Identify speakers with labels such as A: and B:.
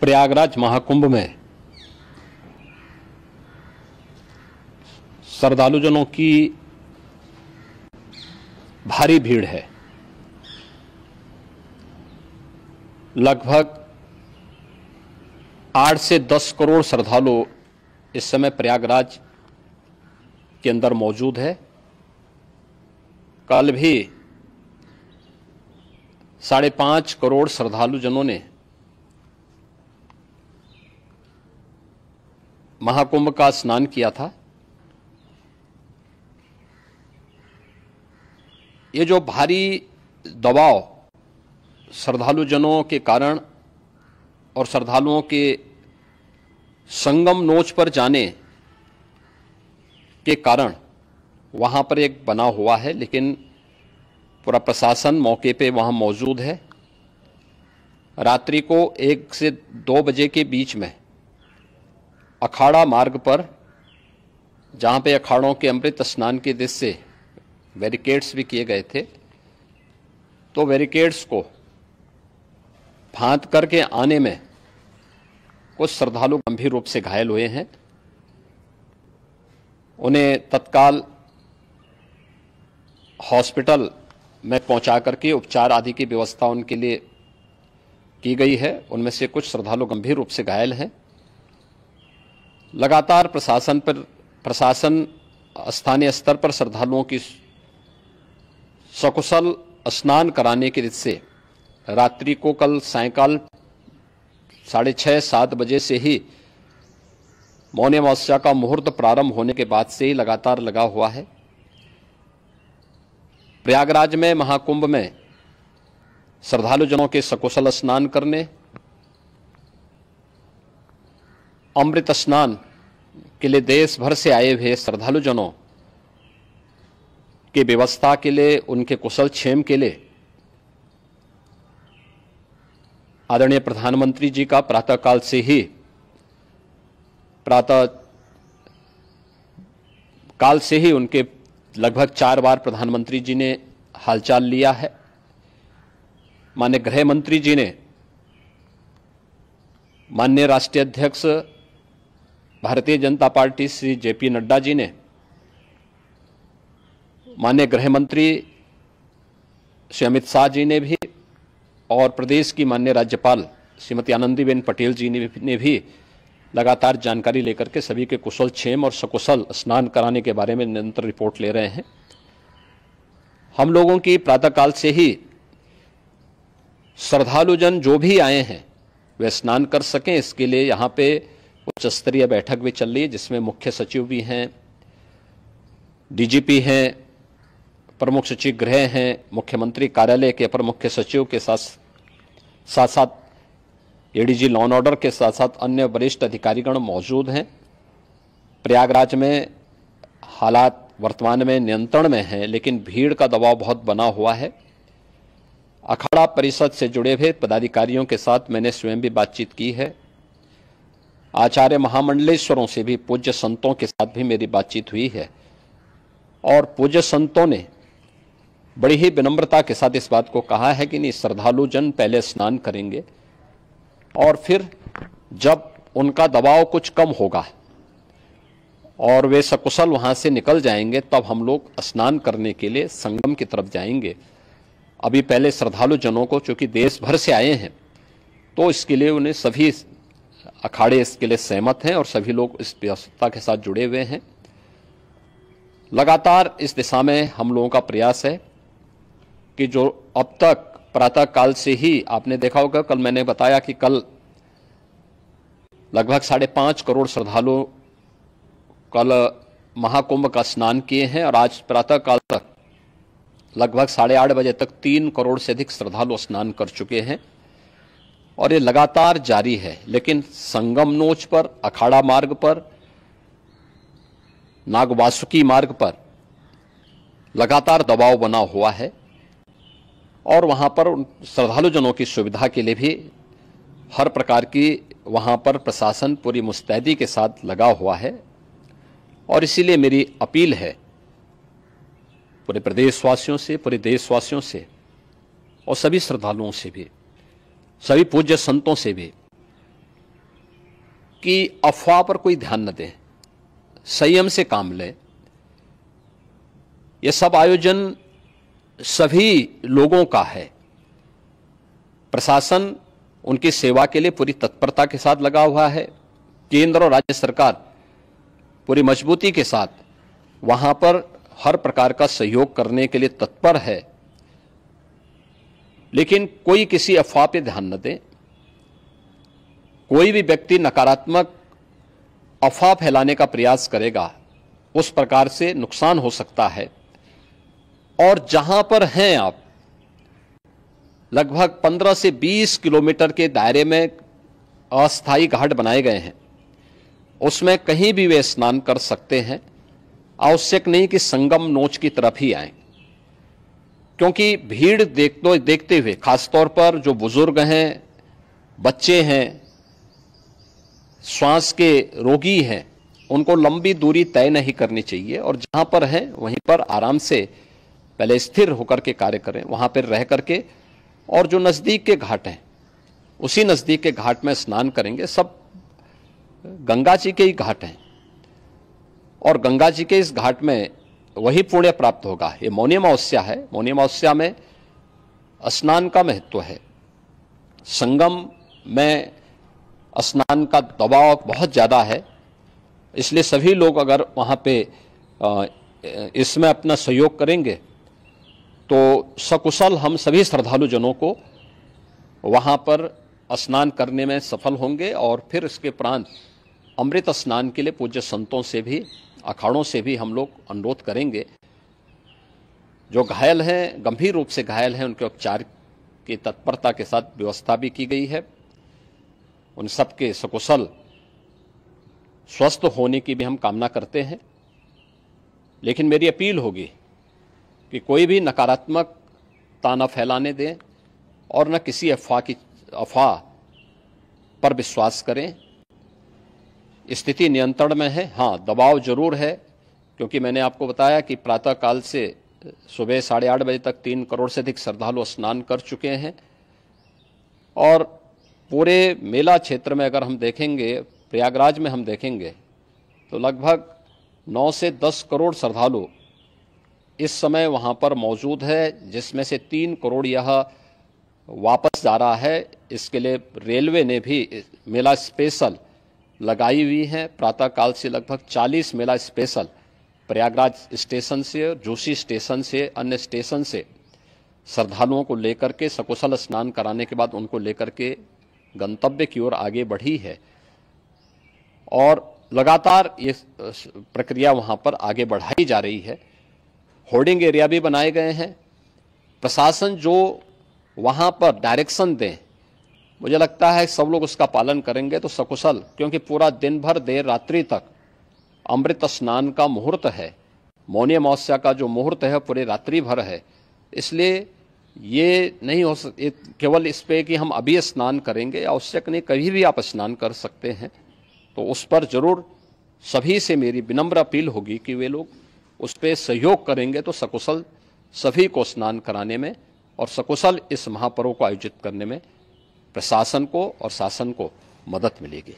A: प्रयागराज महाकुंभ में श्रद्धालुजनों की भारी भीड़ है। लगभग 8 से 10 करोड़ श्रद्धालु इस समय प्रयागराज के अंदर मौजूद है। कल भी 5.5 करोड़ श्रद्धालुजनों ने महाकुंभ का स्नान किया था। ये जो भारी दबाव श्रद्धालुजनों के कारण और श्रद्धालुओं के संगम नोच पर जाने के कारण वहां पर एक बना हुआ है, लेकिन पूरा प्रशासन मौके पे वहां मौजूद है। रात्रि को 1 से 2 बजे के बीच में अखाड़ा मार्ग पर, जहां पे अखाड़ों के अमृत स्नान के दृश्य से बैरिकेड्स भी किए गए थे, तो बैरिकेड्स को फांद करके आने में कुछ श्रद्धालु गंभीर रूप से घायल हुए हैं। उन्हें तत्काल हॉस्पिटल में पहुंचा करके उपचार आदि की व्यवस्था उनके लिए की गई है। उनमें से कुछ श्रद्धालु गंभीर रूप से घायल हैं। लगातार प्रशासन स्थानीय स्तर पर श्रद्धालुओं की सकुशल स्नान कराने के दृष्टि से रात्रि को कल सायंकाल 6:30-7 बजे से ही मौनी अमावस्या का मुहूर्त प्रारंभ होने के बाद से ही लगातार लगा हुआ है। प्रयागराज में महाकुंभ में श्रद्धालुजनों के सकुशल स्नान करने, अमृत स्नान के लिए देश भर से आए हुए श्रद्धालुजनों की व्यवस्था के लिए, उनके कुशल क्षेम के लिए आदरणीय प्रधानमंत्री जी का प्रातःकाल से ही उनके लगभग 4 बार प्रधानमंत्री जी ने हालचाल लिया है। माननीय गृह मंत्री जी ने, माननीय राष्ट्रीय अध्यक्ष भारतीय जनता पार्टी श्री जेपी नड्डा जी ने, माननीय गृह मंत्री श्री अमित शाह जी ने भी, और प्रदेश की माननीय राज्यपाल श्रीमती आनंदीबेन पटेल जी ने भी लगातार जानकारी लेकर के सभी के कुशल क्षेम और सकुशल स्नान कराने के बारे में निरंतर रिपोर्ट ले रहे हैं। हम लोगों की प्रातःकाल से ही श्रद्धालुजन जो भी आए हैं वे स्नान कर सकें, इसके लिए यहाँ पे उच्च स्तरीय बैठक भी चल रही है, जिसमें मुख्य सचिव भी हैं, डीजीपी हैं, प्रमुख सचिव गृह हैं, मुख्यमंत्री कार्यालय के अपर मुख्य सचिव के साथ साथ एडीजी लॉ एंड ऑर्डर के साथ साथ अन्य वरिष्ठ अधिकारीगण मौजूद हैं। प्रयागराज में हालात वर्तमान में नियंत्रण में हैं, लेकिन भीड़ का दबाव बहुत बना हुआ है। अखाड़ा परिषद से जुड़े हुए पदाधिकारियों के साथ मैंने स्वयं भी बातचीत की है। आचार्य महामंडलेश्वरों से भी, पूज्य संतों के साथ भी मेरी बातचीत हुई है, और पूज्य संतों ने बड़ी ही विनम्रता के साथ इस बात को कहा है कि नहीं, श्रद्धालु जन पहले स्नान करेंगे और फिर जब उनका दबाव कुछ कम होगा और वे सकुशल वहां से निकल जाएंगे, तब हम लोग स्नान करने के लिए संगम की तरफ जाएंगे। अभी पहले श्रद्धालु जनों को, चूंकि देश भर से आए हैं, तो इसके लिए उन्हें सभी अखाड़े इसके लिए सहमत हैं और सभी लोग इस व्यवस्था के साथ जुड़े हुए हैं। लगातार इस दिशा में हम लोगों का प्रयास है कि जो अब तक प्रातःकाल से ही आपने देखा होगा, कल मैंने बताया कि कल लगभग 5.5 करोड़ श्रद्धालु कल महाकुंभ का स्नान किए हैं, और आज प्रातःकाल तक लगभग 8:30 बजे तक 3 करोड़ से अधिक श्रद्धालु स्नान कर चुके हैं, और ये लगातार जारी है। लेकिन संगम नोच पर, अखाड़ा मार्ग पर, नागवासुकी मार्ग पर लगातार दबाव बना हुआ है, और वहां पर श्रद्धालुजनों की सुविधा के लिए भी हर प्रकार की वहां पर प्रशासन पूरी मुस्तैदी के साथ लगा हुआ है। और इसीलिए मेरी अपील है पूरे प्रदेशवासियों से, पूरे देशवासियों से और सभी श्रद्धालुओं से भी, सभी पूज्य संतों से भी कि अफवाह पर कोई ध्यान न दें, संयम से काम लें। यह सब आयोजन सभी लोगों का है। प्रशासन उनकी सेवा के लिए पूरी तत्परता के साथ लगा हुआ है। केंद्र और राज्य सरकार पूरी मजबूती के साथ वहां पर हर प्रकार का सहयोग करने के लिए तत्पर है। लेकिन कोई किसी अफवाह पे ध्यान न दे। कोई भी व्यक्ति नकारात्मक अफवाह फैलाने का प्रयास करेगा, उस प्रकार से नुकसान हो सकता है। और जहां पर हैं आप, लगभग 15 से 20 किलोमीटर के दायरे में अस्थायी घाट बनाए गए हैं, उसमें कहीं भी वे स्नान कर सकते हैं। आवश्यक नहीं कि संगम नोच की तरफ ही आए, क्योंकि भीड़ देखते हुए, खासतौर पर जो बुजुर्ग हैं, बच्चे हैं, श्वास के रोगी हैं, उनको लंबी दूरी तय नहीं करनी चाहिए। और जहां पर हैं वहीं पर आराम से पहले स्थिर होकर के कार्य करें, वहां पर रह करके। और जो नजदीक के घाट हैं, उसी नजदीक के घाट में स्नान करेंगे। सब गंगा जी के ही घाट हैं और गंगा जी के इस घाट में वही पुण्य प्राप्त होगा। ये मौनी अमावस्या है। मौनी अमावस्या में स्नान का महत्व है। संगम में स्नान का दबाव बहुत ज्यादा है, इसलिए सभी लोग अगर वहां पे इसमें अपना सहयोग करेंगे तो सकुशल हम सभी श्रद्धालु जनों को वहां पर स्नान करने में सफल होंगे। और फिर इसके उपरांत अमृत स्नान के लिए पूज्य संतों से भी, अखाड़ों से भी हम लोग अनुरोध करेंगे। जो घायल हैं, गंभीर रूप से घायल हैं, उनके उपचार की तत्परता के साथ व्यवस्था भी की गई है। उन सबके सकुशल स्वस्थ होने की भी हम कामना करते हैं। लेकिन मेरी अपील होगी कि कोई भी नकारात्मकता न फैलाने दें और न किसी अफवाह पर विश्वास करें। स्थिति नियंत्रण में है। हाँ, दबाव जरूर है, क्योंकि मैंने आपको बताया कि प्रातःकाल से सुबह 8:30 बजे तक 3 करोड़ से अधिक श्रद्धालु स्नान कर चुके हैं। और पूरे मेला क्षेत्र में अगर हम देखेंगे, प्रयागराज में हम देखेंगे, तो लगभग 9 से 10 करोड़ श्रद्धालु इस समय वहां पर मौजूद है, जिसमें से 3 करोड़ यह वापस जा रहा है। इसके लिए रेलवे ने भी मेला स्पेशल लगाई हुई है। प्रातःकाल से लगभग 40 मेला स्पेशल प्रयागराज स्टेशन से, जोशी स्टेशन से, अन्य स्टेशन से श्रद्धालुओं को लेकर के सकुशल स्नान कराने के बाद उनको लेकर के गंतव्य की ओर आगे बढ़ी है। और लगातार ये प्रक्रिया वहां पर आगे बढ़ाई जा रही है। होर्डिंग एरिया भी बनाए गए हैं। प्रशासन जो वहां पर डायरेक्शन दें, मुझे लगता है सब लोग उसका पालन करेंगे तो सकुशल, क्योंकि पूरा दिन भर देर रात्रि तक अमृत स्नान का मुहूर्त है। मौनी अमावस्या का जो मुहूर्त है पूरे रात्रि भर है। इसलिए ये नहीं हो केवल इस पे कि हम अभी स्नान करेंगे, आवश्यक नहीं, कभी भी आप स्नान कर सकते हैं। तो उस पर जरूर सभी से मेरी विनम्र अपील होगी कि वे लोग उस पर सहयोग करेंगे तो सकुशल सभी को स्नान कराने में और सकुशल इस महापर्व को आयोजित करने में प्रशासन को और शासन को मदद मिलेगी।